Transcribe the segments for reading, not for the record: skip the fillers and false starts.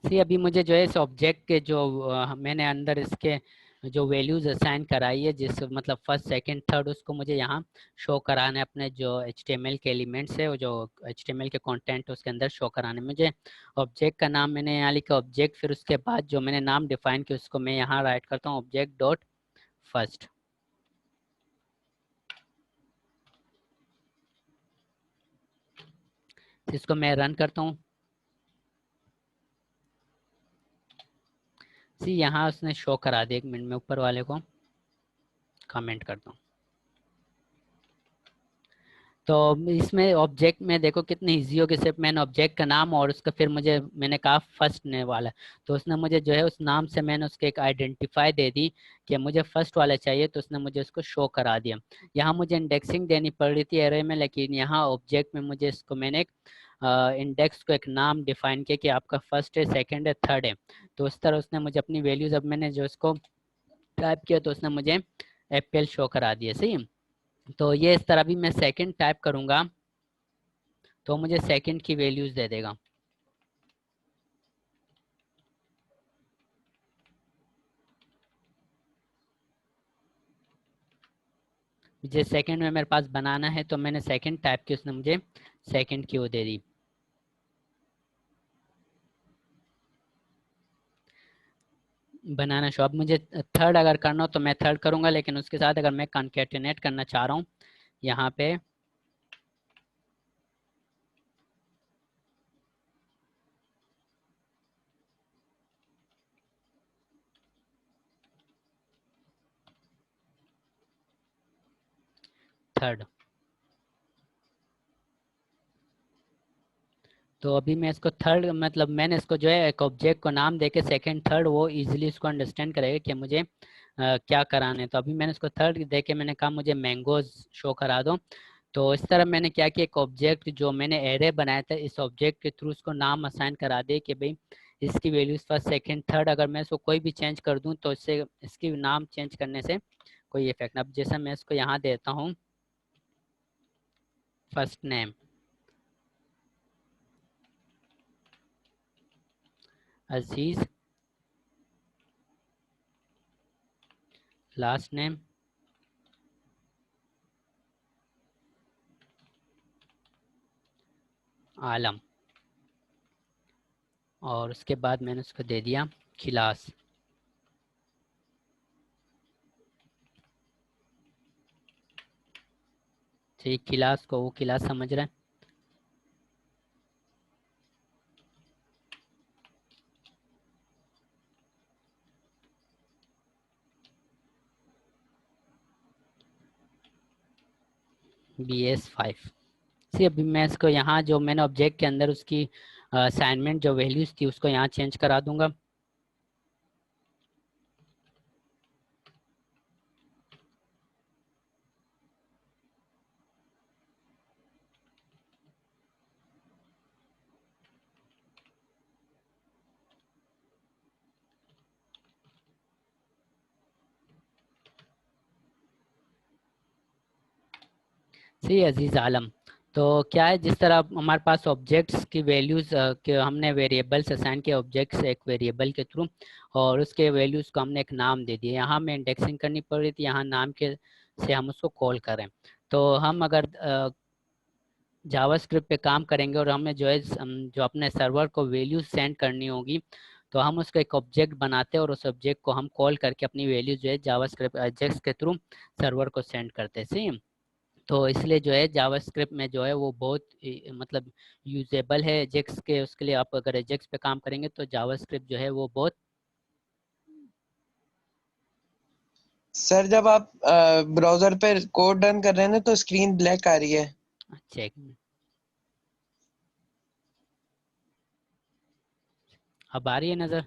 सी अभी मुझे जो है इस ऑब्जेक्ट के जो मैंने अंदर इसके जो वैल्यूज असाइन कराई है, जिस मतलब फर्स्ट सेकंड थर्ड, उसको मुझे यहाँ शो कराना है अपने जो HTML के एलिमेंट्स है, वो जो HTML के कंटेंट उसके अंदर शो कराने। मुझे ऑब्जेक्ट का नाम मैंने यहाँ लिखा ऑब्जेक्ट, फिर उसके बाद जो मैंने नाम डिफाइन किया उसको मैं यहाँ राइट करता हूँ ऑब्जेक्ट डॉट फर्स्ट। इसको मैं रन करता हूँ। सी यहाँ उसने शो करा दिया, 1 मिनट में ऊपर वाले को कमेंट करता हूँ। तो इसमें ऑब्जेक्ट में देखो कितनी ईजी हो गई, सिर्फ मैंने ऑब्जेक्ट का नाम और उसका फिर मुझे मैंने कहा फर्स्ट ने वाला, तो उसने मुझे जो है उस नाम से मैंने उसके एक आइडेंटिफाई दे दी कि मुझे फर्स्ट वाला चाहिए, तो उसने मुझे उसको शो करा दिया। यहाँ मुझे इंडेक्सिंग देनी पड़ रही थी एरे में, लेकिन यहाँ ऑब्जेक्ट में मुझे इसको मैंने एक इंडेक्स को एक नाम डिफाइन किया कि आपका फर्स्ट है, सेकेंड है, थर्ड है। तो उस तरह उसने मुझे अपनी वैल्यूज, अब मैंने जो इसको टाइप किया तो उसने मुझे एप्पल शो करा दिया। सही, तो ये इस तरह भी मैं सेकंड टाइप करूंगा तो मुझे सेकंड की वैल्यूज दे देगा। मुझे सेकंड में मेरे पास बनाना है तो मैंने सेकंड टाइप की, उसने मुझे सेकंड की वो दे दी। बनाना शो, अब मुझे थर्ड अगर करना हो तो मैं थर्ड करूंगा, लेकिन उसके साथ अगर मैं कॉन्केटिनेट करना चाह रहा हूँ यहाँ पे थर्ड, तो अभी मैं इसको थर्ड मतलब मैंने इसको जो है एक ऑब्जेक्ट को नाम देके सेकंड थर्ड वो इजीली इसको अंडरस्टैंड करेगा कि मुझे क्या कराना है। तो अभी मैंने इसको थर्ड देके मैंने कहा मुझे मैंगोज शो करा दो। तो इस तरह मैंने क्या किया, एक ऑब्जेक्ट जो मैंने एरे बनाया था इस ऑब्जेक्ट के थ्रू उसको नाम असाइन करा दे कि भाई इसकी वैल्यूज फर्स्ट सेकंड थर्ड, अगर मैं इसको कोई भी चेंज कर दूं तो इससे इसकी नाम चेंज करने से कोई इफेक्ट ना। अब जैसा मैं इसको यहाँ देता हूँ फर्स्ट नेम अजीज, लास्ट नेम आलम, और उसके बाद मैंने उसको दे दिया खिलास। ठीक, खिलास को वो खिलास समझ रहा है। BS5। सी अभी मैं इसको यहाँ जो मैंने ऑब्जेक्ट के अंदर उसकी असाइनमेंट जो वैल्यूज थी उसको यहाँ चेंज करा दूंगा। सी अजीज आलम, तो क्या है जिस तरह हमारे पास ऑब्जेक्ट्स की वैल्यूज के हमने वेरिएबल्स असाइन किए ऑब्जेक्ट से एक वेरिएबल के थ्रू, और उसके वैल्यूज को हमने एक नाम दे दिया। यहाँ हमें इंडेक्सिंग करनी पड़ रही थी, यहाँ नाम के से हम उसको कॉल करें। तो हम अगर जावास्क्रिप्ट पे काम करेंगे और हमें जो है जो अपने सर्वर को वैल्यू सेंड करनी होगी, तो हम उसका एक ऑब्जेक्ट बनाते हैं और उस ऑब्जेक्ट को हम कॉल करके अपनी वैल्यू जो है जावास्क्रिप्ट एजेक्स के थ्रू सर्वर को सेंड करते हैं। सही, तो इसलिए जो है जावास्क्रिप्ट में जो है वो बहुत मतलब यूजेबल है एजेक्स के, उसके लिए आप अगर एजेक्स पे काम करेंगे तो जावास्क्रिप्ट जो है वो बहुत। सर जब आप ब्राउजर पे कोड रन कर रहे हैं ना तो स्क्रीन ब्लैक आ रही है। अच्छा, एक मिनट, अब आ रही है नजर?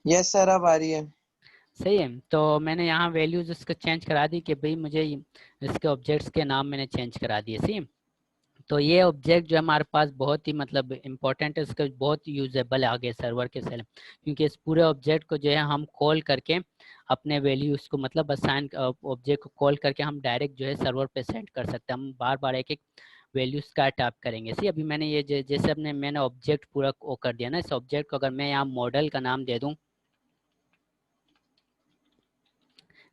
यस सर अब आ रही है। सही है, तो मैंने यहाँ वैल्यूज उसको चेंज करा दी कि भाई मुझे इसके ऑब्जेक्ट्स के नाम मैंने चेंज करा दिए। सही, तो ये ऑब्जेक्ट जो है हमारे पास बहुत ही मतलब इम्पोर्टेंट है, इसका बहुत यूजेबल है आगे सर्वर के सेल, क्योंकि इस पूरे ऑब्जेक्ट को जो है हम कॉल करके अपने वैल्यू उसको मतलब असाइन ऑब्जेक्ट को कॉल करके हम डायरेक्ट जो है सर्वर पे सेंड कर सकते हैं। हम बार बार एक एक वैल्यूज का टाइप करेंगे। सी अभी मैंने ये जैसे अपने मैंने ऑब्जेक्ट पूरा वो कर दिया ना, इस ऑब्जेक्ट को अगर मैं यहाँ मॉडल का नाम दे दूँ,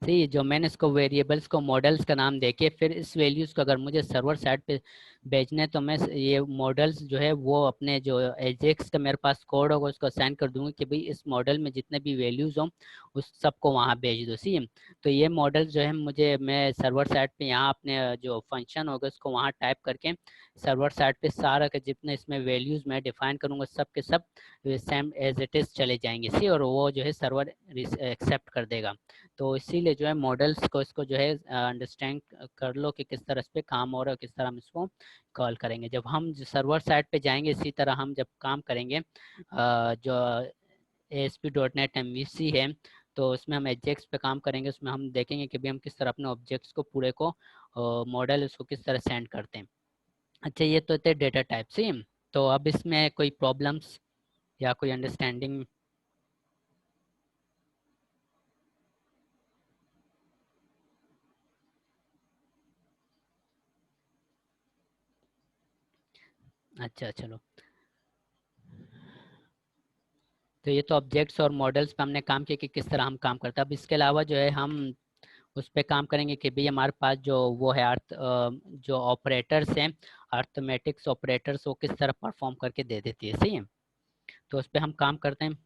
सही, जो मैंने इसको वेरिएबल्स को मॉडल्स का नाम देके फिर इस वैल्यूज को अगर मुझे सर्वर साइड पे भेजने, तो मैं ये मॉडल्स जो है वो अपने जो एजेक्स का मेरे पास कोड होगा उसको असाइन कर दूंगी कि भाई इस मॉडल में जितने भी वैल्यूज हों उस सबको वहाँ भेज दो। सी तो ये मॉडल्स जो है मुझे मैं सर्वर साइड पे यहाँ अपने जो फंक्शन होगा उसको वहाँ टाइप करके सर्वर साइड पे सारा के जितने इसमें वैल्यूज मैं डिफाइन करूँगा सब के सब सेम एज इट इज चले जाएंगे। सी और वो जो है सर्वर एक्सेप्ट कर देगा। तो इसीलिए जो है मॉडल्स को इसको जो है अंडरस्टैंड कर लो कि किस तरह इस पे काम हो रहा है, किस तरह हम इसको कॉल करेंगे। जब हम सर्वर साइड पे जाएंगे इसी तरह हम जब काम करेंगे जो ASP.NET MVC है, तो उसमें हम एजेक्स पे काम करेंगे, उसमें हम देखेंगे कि भाई हम किस तरह अपने ऑब्जेक्ट्स को पूरे को मॉडल उसको किस तरह सेंड करते हैं। अच्छा, ये तो थे डेटा टाइप से। तो अब इसमें कोई प्रॉब्लम्स या कोई अंडरस्टैंडिंग? अच्छा चलो, तो ये तो ऑब्जेक्ट्स और मॉडल्स पे हमने काम किया कि किस तरह हम काम करते हैं। अब इसके अलावा जो है हम उस पे काम करेंगे कि भाई हमारे पास जो वो है अर्थ जो ऑपरेटर्स हैं, अर्थमेटिक्स ऑपरेटर्स, वो किस तरह परफॉर्म करके दे देती है। सही है, तो उस पे हम काम करते हैं।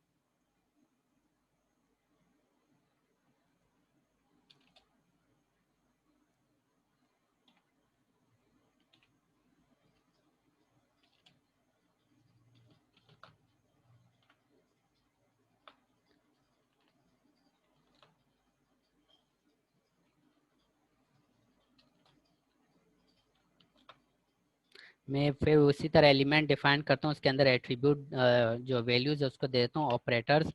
मैं फिर उसी तरह एलिमेंट डिफाइन करता हूँ, उसके अंदर एट्रीब्यूट जो वैल्यूज है उसको दे देता हूँ ऑपरेटर्स।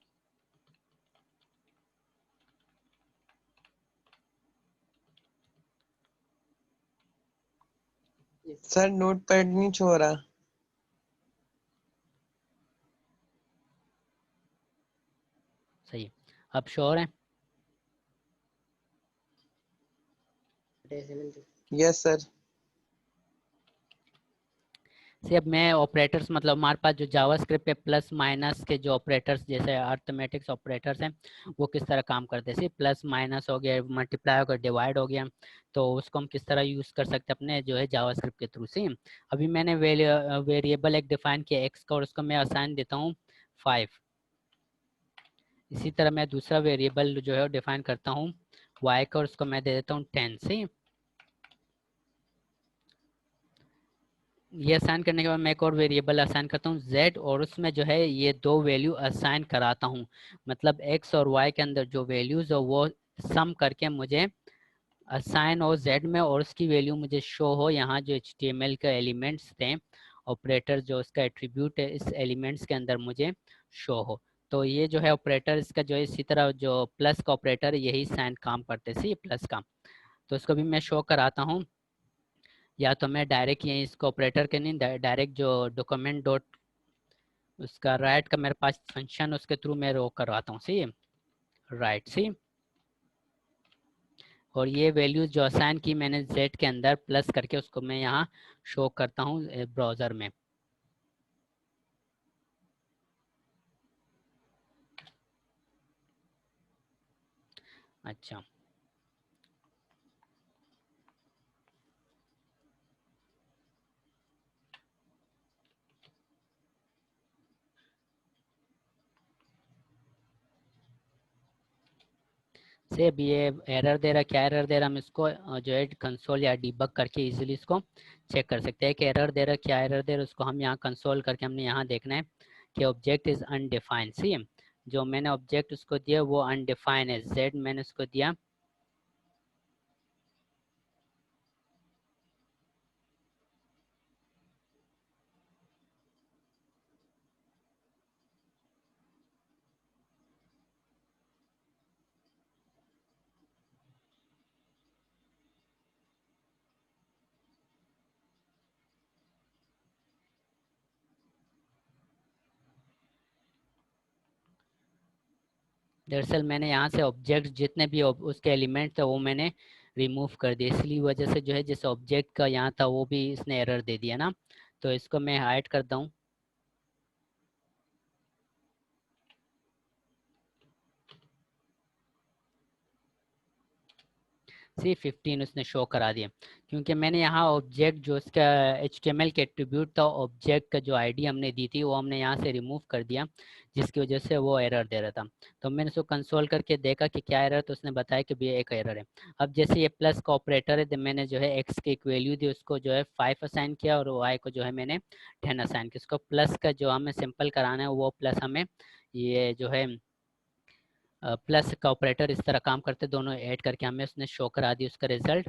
सर नोट पैड नहीं छो रहा। सही, अब श्योर है? Yes sir. से अब मैं ऑपरेटर्स मतलब हमारे पास जो जावास्क्रिप्ट पे प्लस माइनस के जो ऑपरेटर्स जैसे अर्थमेटिक्स ऑपरेटर्स हैं वो किस तरह काम करते हैं। प्लस माइनस हो गया, मल्टीप्लाई हो गया, डिवाइड हो गया, तो उसको हम किस तरह यूज कर सकते हैं अपने जो है जावास्क्रिप्ट के थ्रू से। अभी मैंने वेरिएबल एक डिफाइन किया एक्स का और उसको मैं असाइन देता हूँ 5। इसी तरह मैं दूसरा वेरिएबल जो है डिफाइन करता हूँ वाई का और उसको मैं दे देता हूँ 10। से ये असाइन करने के बाद मैं एक और वेरिएबल असाइन करता हूँ z और उसमें जो है ये दो वैल्यू असाइन कराता हूँ, मतलब x और y के अंदर जो वैल्यूज हो वो सम करके मुझे असाइन हो z में और उसकी वैल्यू मुझे शो हो यहाँ जो HTML के एलिमेंट्स थे, ऑपरेटर जो उसका एट्रीब्यूट है इस एलिमेंट्स के अंदर मुझे शो हो। तो ये जो है ऑपरेटर इसका जो है इसी तरह जो प्लस का ऑपरेटर यही साइन काम करते सी प्लस का। तो इसको भी मैं शो कराता हूँ, या तो मैं डायरेक्ट यहीं इसको ऑपरेटर के नहीं डायरेक्ट जो डॉक्यूमेंट डॉट उसका राइट का मेरे पास फंक्शन उसके थ्रू मैं रो करवाता हूँ। सी राइट सी, और ये वैल्यूज जो असाइन की मैंने जेड के अंदर प्लस करके उसको मैं यहाँ शो करता हूँ ब्राउज़र में। अच्छा, से अब ये एरर दे रहा, क्या एरर दे रहा, हम इसको जो है कंसोल या डिबग करके इजीली इसको चेक कर सकते हैं कि एरर दे रहा, क्या एरर दे रहा, उसको हम यहाँ कंसोल करके हमने यहाँ देखना है कि ऑब्जेक्ट इज अनडिफाइंड। सी जो मैंने ऑब्जेक्ट उसको दिया वो अनडिफाइंड है, जेड मैंने उसको दिया। दरअसल मैंने यहाँ से ऑब्जेक्ट जितने भी उसके एलिमेंट थे वो मैंने रिमूव कर दिया, इसलिए वजह से जो है जिस ऑब्जेक्ट का यहाँ था वो भी इसने एरर दे दिया ना। तो इसको मैं हाइड करता हूँ। सी 15 उसने शो करा दिया, क्योंकि मैंने यहाँ ऑब्जेक्ट जो इसका HTML के एट्रीब्यूट था, ऑब्जेक्ट का जो आईडी हमने दी थी वो हमने यहाँ से रिमूव कर दिया, जिसकी वजह से वो एरर दे रहा था। तो मैंने उसको कंसोल करके देखा कि क्या एरर, तो उसने बताया कि भैया एक एरर है। अब जैसे ये प्लस का ऑपरेटर है, तो मैंने जो है एक्स की एक वैल्यू दी, उसको जो है 5 असाइन किया, और वाई को जो है मैंने 10 असाइन किया। उसको प्लस का जो हमें सिंपल कराना है वो प्लस हमें ये जो है प्लस का ऑपरेटर इस तरह काम करते, दोनों ऐड करके हमें उसने शो करा दी उसका रिजल्ट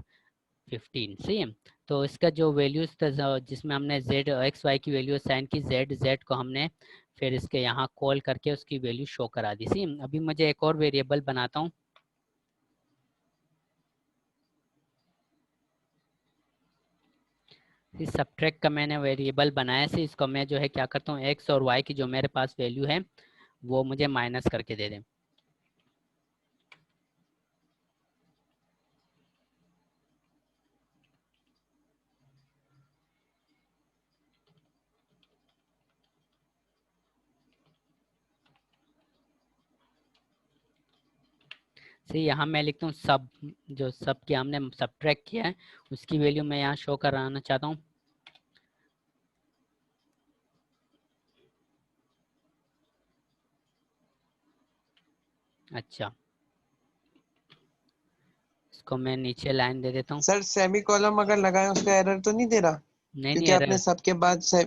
15। सही है। तो इसका जो वैल्यूज था जिसमें हमने जेड एक्स वाई की वैल्यू असाइन की, जेड जेड को हमने फिर इसके यहाँ कॉल करके उसकी वैल्यू शो करा दी। सी अभी मुझे एक और वेरिएबल बनाता हूँ। इस सब्ट्रैक्ट का मैंने वेरिएबल बनाया से, इसको मैं जो है क्या करता हूँ, एक्स और वाई की जो मेरे पास वैल्यू है वो मुझे माइनस करके दे दें। सही, यहाँ मैं लिखता हूँ सब, जो सब की हमने सब्ट्रैक्ट किया है उसकी वैल्यू मैं यहाँ शो कराना चाहता हूँ। अच्छा, इसको मैं नीचे लाइन दे देता हूँ। सर सेमी कॉलम अगर लगाए उसका एरर तो नहीं दे रहा? नहीं नहीं, क्योंकि आपने एरर सबके बाद से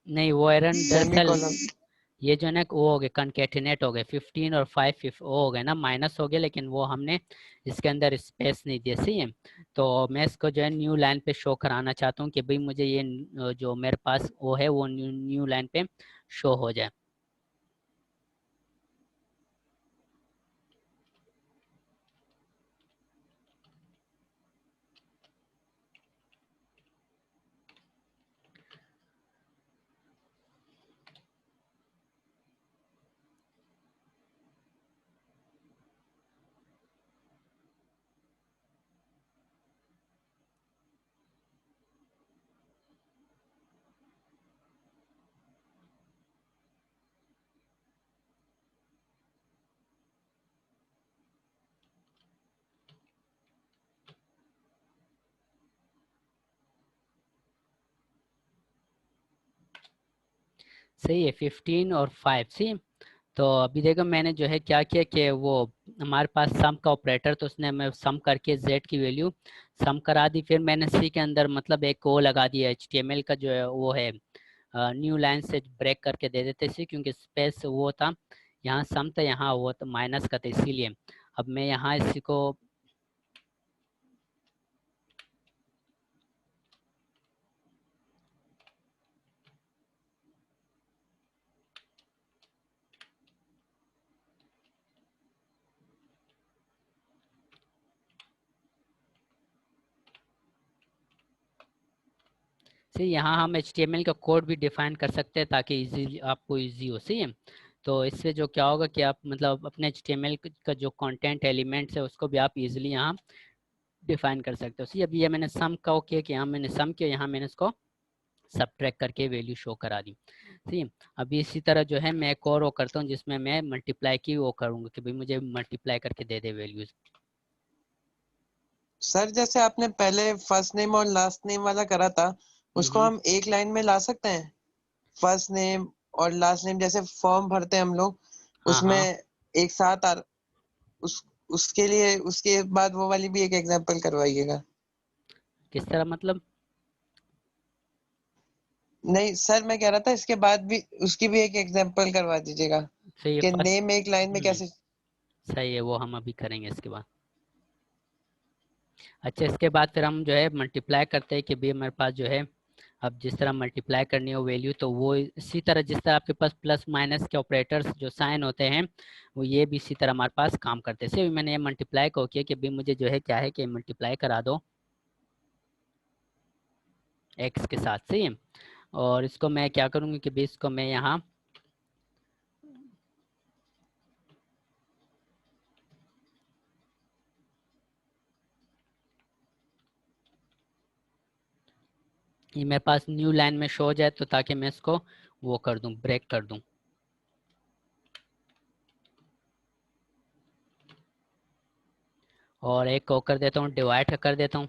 नहीं, वो एरर सेमी दरअसल कॉलम। ये जो है ना वो हो गए कंकेटिनेट हो गए, 15 और 5 वो हो गए ना, माइनस हो गया, लेकिन वो हमने इसके अंदर स्पेस नहीं दिया। सही है। तो मैं इसको जो है न्यू लाइन पे शो कराना चाहता हूँ कि भाई मुझे ये जो मेरे पास वो है वो न्यू लाइन पे शो हो जाए। सही है, 15 और 5। सी तो अभी देखो मैंने जो है क्या किया कि वो हमारे पास सम का ऑपरेटर, तो उसने मैं सम करके z की वैल्यू सम करा दी, फिर मैंने सी के अंदर मतलब एक वो लगा दिया, HTML का जो है वो है न्यू लाइन से ब्रेक करके दे देते सी, क्योंकि स्पेस वो था, यहाँ सम था, यहाँ वो तो माइनस का था, इसीलिए अब मैं यहाँ इसी को से यहाँ हम HTML का कोड भी डिफाइन कर सकते हैं ताकि इजी आपको इजी हो। सही है। तो इससे जो क्या होगा कि आप मतलब अपने HTML का जो कंटेंट एलिमेंट्स है उसको भी आप इजीली यहाँ डिफाइन कर सकते हो। सी अभी ये मैंने सम का किया कि यहाँ मैंने सम किया, यहाँ मैंने इसको सब्ट्रैक्ट करके वैल्यू शो करा दी। सी अभी इसी तरह जो है मैं एक और वो करता हूँ जिसमें मैं मल्टीप्लाई की वो करूँगा कि भाई मुझे मल्टीप्लाई करके दे दे वैल्यूज। सर जैसे आपने पहले फर्स्ट नेम और लास्ट नेम वाला करा था, उसको हम एक लाइन में ला सकते हैं? फर्स्ट नेम और लास्ट नेम जैसे फॉर्म भरते हैं हम लोग, हाँ उसमें हाँ, एक साथ उस उसके लिए उसके बाद वो वाली भी एक एग्जांपल करवाइएगा। किस तरह मतलब? नहीं सर, मैं कह रहा था इसके बाद भी उसकी भी एक एग्जांपल करवा दीजिएगा सही है कि फर्स्ट। नेम एक लाइन में कैसे। सही है, वो हम अभी करेंगे इसके बाद। अच्छा, इसके बाद फिर हम जो है मल्टीप्लाई करते हैं कि भाई हमारे पास जो है अब जिस तरह मल्टीप्लाई करनी हो वैल्यू, तो वो इसी तरह जिस तरह आपके पास प्लस माइनस के ऑपरेटर्स जो साइन होते हैं वो ये भी इसी तरह हमारे पास काम करते हैं। सिर्फ मैंने ये मल्टीप्लाई को किया कि भाई मुझे जो है क्या है कि मल्टीप्लाई करा दो एक्स के साथ। सही है। और इसको मैं क्या करूँगी कि भाई इसको मैं यहाँ ये मेरे पास न्यू लाइन में शो हो जाए, तो ताकि मैं इसको वो कर दूं, ब्रेक कर दूं। और एक को कर देता हूँ, डिवाइड कर देता हूँ।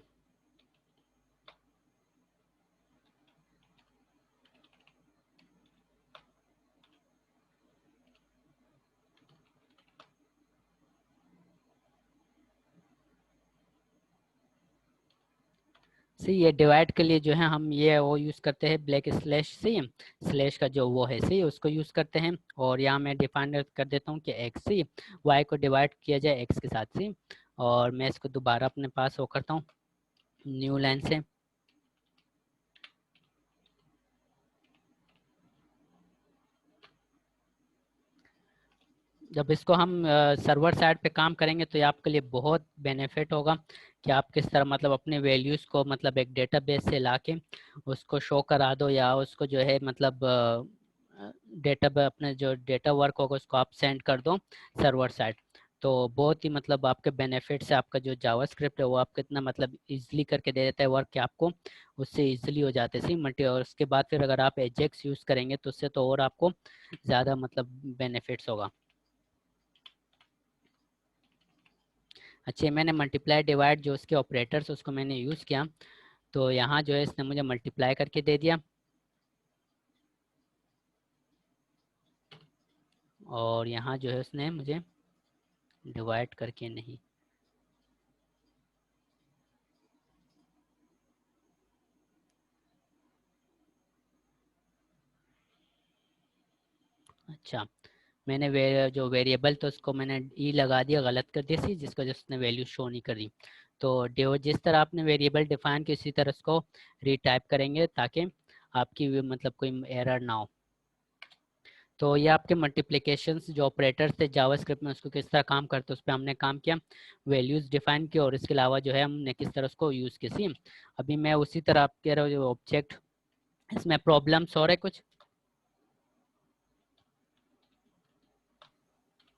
सी ये डिवाइड के लिए जो है हम ये वो यूज़ करते हैं ब्लैक स्लैश, सी स्लैश का जो वो है सी उसको यूज़ करते हैं। और यहाँ मैं डिफाइन कर देता हूँ कि एक्स सी वाई को डिवाइड किया जाए एक्स के साथ सी। और मैं इसको दोबारा अपने पास वो करता हूँ न्यू लाइन से। जब इसको हम सर्वर साइड पे काम करेंगे तो ये आपके लिए बहुत बेनिफिट होगा कि आप किस तरह मतलब अपने वैल्यूज़ को मतलब एक डेटाबेस से लाके उसको शो करा दो, या उसको जो है मतलब डेटा अपने जो डेटा वर्क होगा उसको आप सेंड कर दो सर्वर साइड। तो बहुत ही मतलब आपके बेनिफिट से आपका जो जावास्क्रिप्ट है वो आप कितना मतलब इजीली करके दे देता है वर्क, कि आपको उससे इजीली हो जाते सी मल्टी। और उसके बाद फिर अगर आप एजेक्स यूज़ करेंगे तो उससे तो और आपको ज़्यादा मतलब बेनिफिट्स होगा। अच्छा, मैंने मल्टीप्लाई डिवाइड जो उसके ऑपरेटर्स उसको मैंने यूज़ किया, तो यहाँ जो है इसने मुझे मल्टीप्लाई करके दे दिया और यहाँ जो है उसने मुझे डिवाइड करके नहीं। अच्छा, मैंने जो वेरिएबल तो उसको मैंने ई लगा दिया, गलत कर दिया सी, जिसको जिसने वैल्यू शो नहीं करी। तो जिस तरह आपने वेरिएबल डिफाइन की उसी तरह उसको रीटाइप करेंगे ताकि आपकी मतलब कोई एरर ना हो। तो ये आपके मल्टीप्लिकेशंस जो ऑपरेटर्स थे जावास्क्रिप्ट में उसको किस तरह काम करते उस पर हमने काम किया, वैल्यूज़ डिफाइन किया और इसके अलावा जो है हमने किस तरह उसको यूज़ किया। सी अभी मैं उसी तरह आप कह रहे हो जो ऑब्जेक्ट, इसमें प्रॉब्लम्स हो रहे कुछ?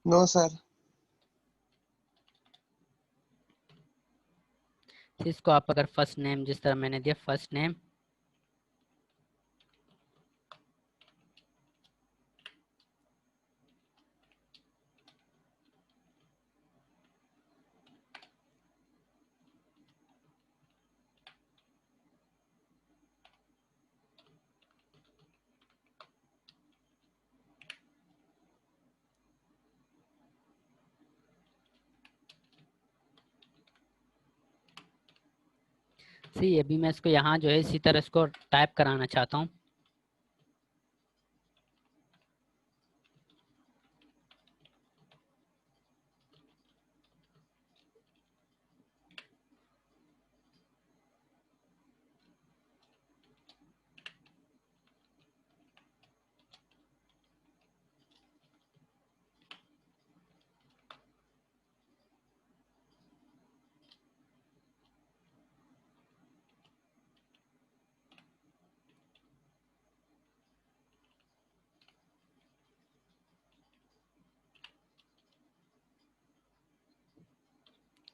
No sir. इसको आप अगर फर्स्ट नेम जिस तरह मैंने दिया फर्स्ट नेम, सी अभी मैं इसको यहाँ जो है इसी तरह इसको टाइप कराना चाहता हूँ।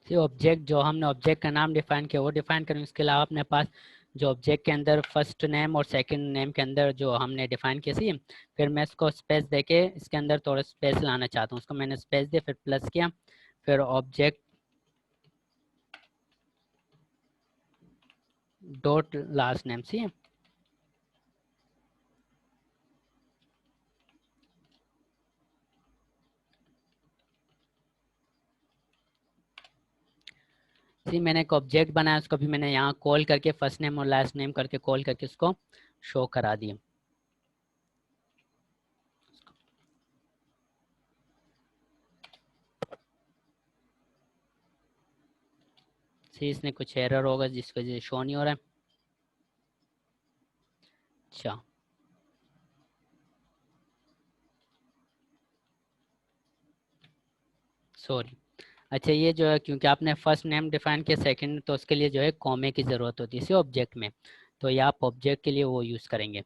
सी ऑब्जेक्ट जो हमने ऑब्जेक्ट का नाम डिफाइन किया वो डिफाइन करें, उसके अलावा अपने पास जो ऑब्जेक्ट के अंदर फर्स्ट नेम और सेकंड नेम के अंदर जो हमने डिफाइन किया सी, फिर मैं इसको स्पेस देके इसके अंदर थोड़ा स्पेस लाना चाहता हूँ, उसको मैंने स्पेस दिया फिर प्लस किया फिर ऑब्जेक्ट डॉट लास्ट नेम। सी सी मैंने एक ऑब्जेक्ट बनाया उसको भी मैंने यहाँ कॉल करके फर्स्ट नेम और लास्ट नेम करके कॉल करके उसको शो करा दिया। सी इसने कुछ एरर होगा जिसकी वजह से शो नहीं हो रहा है। अच्छा, सॉरी। अच्छा, ये जो है क्योंकि आपने फर्स्ट नेम डिफाइन किया सेकंड, तो उसके लिए जो है कॉमे की ज़रूरत होती है इसी ऑब्जेक्ट में, तो ये आप ऑब्जेक्ट के लिए वो यूज़ करेंगे।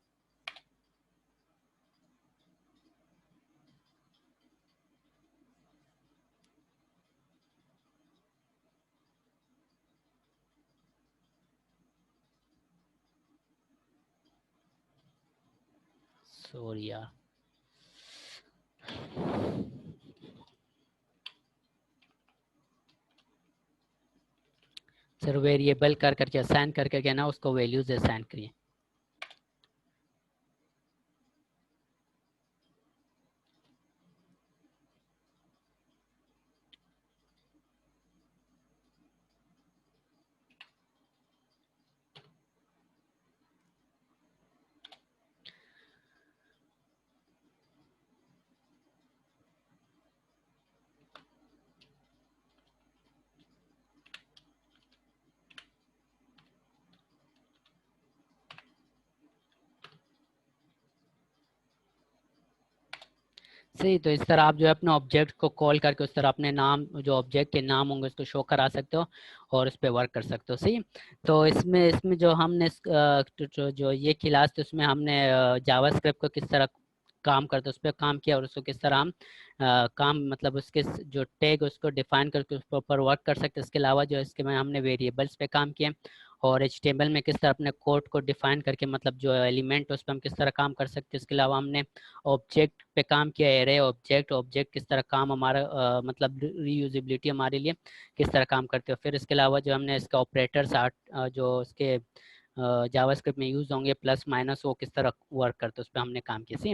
सॉरी यार। सर वेरिएबल कर करके असाइन कर करके ना उसको वैल्यूज असाइन करिए। सही, तो इस तरह आप जो है अपने ऑब्जेक्ट को कॉल करके उस तरह अपने नाम, जो ऑब्जेक्ट के नाम होंगे उसको शो करा सकते हो और उस पर वर्क कर सकते हो। सही। तो इसमें इसमें जो हमने जो ये क्लास थी उसमें हमने जावास्क्रिप्ट को किस तरह काम करते उस पर काम किया और उसको किस तरह हम काम मतलब उसके जो टैग उसको डिफाइन करके उस पर वर्क कर सकते हैं। इसके अलावा जो इसके में हमने वेरिएबल्स पे काम किया और HTML में किस तरह अपने कोड को डिफाइन करके मतलब जो एलिमेंट उस पर हम किस तरह काम कर सकते हैं। इसके अलावा हमने ऑब्जेक्ट पे काम किया, एरे ऑब्जेक्ट, ऑब्जेक्ट किस तरह काम हमारा मतलब रीयूजेबिलिटी हमारे लिए किस तरह काम करते हो। फिर इसके अलावा जो हमने इसका ऑपरेटर्स जो इसके जावास्क्रिप्ट में यूज होंगे प्लस माइनस, वो किस तरह वर्क करते हैं उस पर हमने काम किया। सी,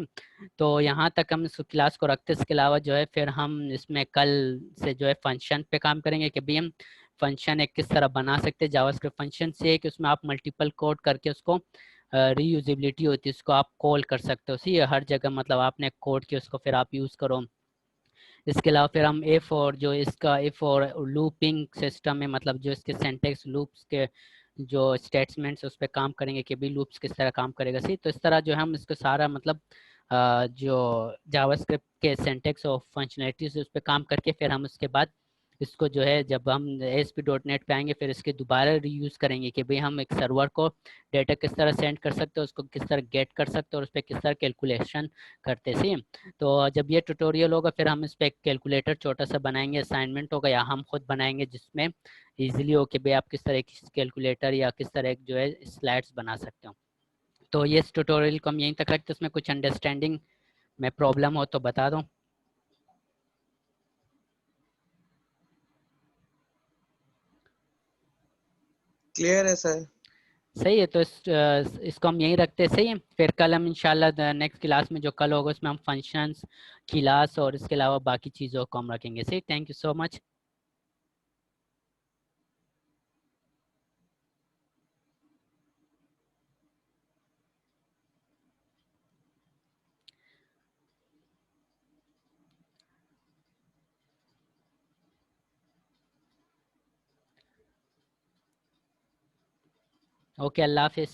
तो यहाँ तक हम इस क्लास को रखते हैं। इसके अलावा जो है फिर हम इसमें कल से जो है फंक्शन पे काम करेंगे कि भाई हम फंक्शन एक किस तरह बना सकते हैं जावास्क्रिप्ट फंक्शन से कि उसमें आप मल्टीपल कोड करके उसको रीयूजेबिलिटी होती है उसको आप कॉल कर सकते हो। सी, हर जगह मतलब आपने कोड की उसको फिर आप यूज़ करो। इसके अलावा फिर हम इफ और जो इसका इफ और लूपिंग सिस्टम है मतलब जो इसके सेंटेक्स लूप्स के जो स्टेटमेंट्स उस पर काम करेंगे कि भी लूप्स किस तरह काम करेगा। सही, तो इस तरह जो है हम इसको सारा मतलब जो जावास्क्रिप्ट के सेंटेक्स और फंक्शनलिटीज उस पर काम करके फिर हम उसके बाद इसको जो है जब हम ASP.NET पे आएंगे फिर इसके दोबारा रीयूज करेंगे कि भाई हम एक सर्वर को डेटा किस तरह सेंड कर सकते हैं, उसको किस तरह गेट कर सकते हैं और उस पर किस तरह कैलकुलेशन करते हैं। सेम, तो जब ये ट्यूटोरियल होगा फिर हम इस पर कैलकुलेटर छोटा सा बनाएंगे, असाइनमेंट होगा या हम खुद बनाएंगे जिसमें इजीली हो कि भाई आप किस तरह की कैलकुलेटर या किस तरह जो है स्लाइड्स बना सकते हो। तो ये इस ट्यूटोरियल को हम यहीं तक रखते हैं। उसमें कुछ अंडरस्टैंडिंग में प्रॉब्लम हो तो बता दो। क्लियर है सर। सही है, तो इसको हम यहीं रखते हैं। सही है, फिर कल हम इंशाल्लाह नेक्स्ट क्लास में जो कल होगा उसमें हम फंक्शंस क्लास और इसके अलावा बाकी चीज़ों को हम रखेंगे। सही, thank you so much. Okay, अल्लाह हाफिज़।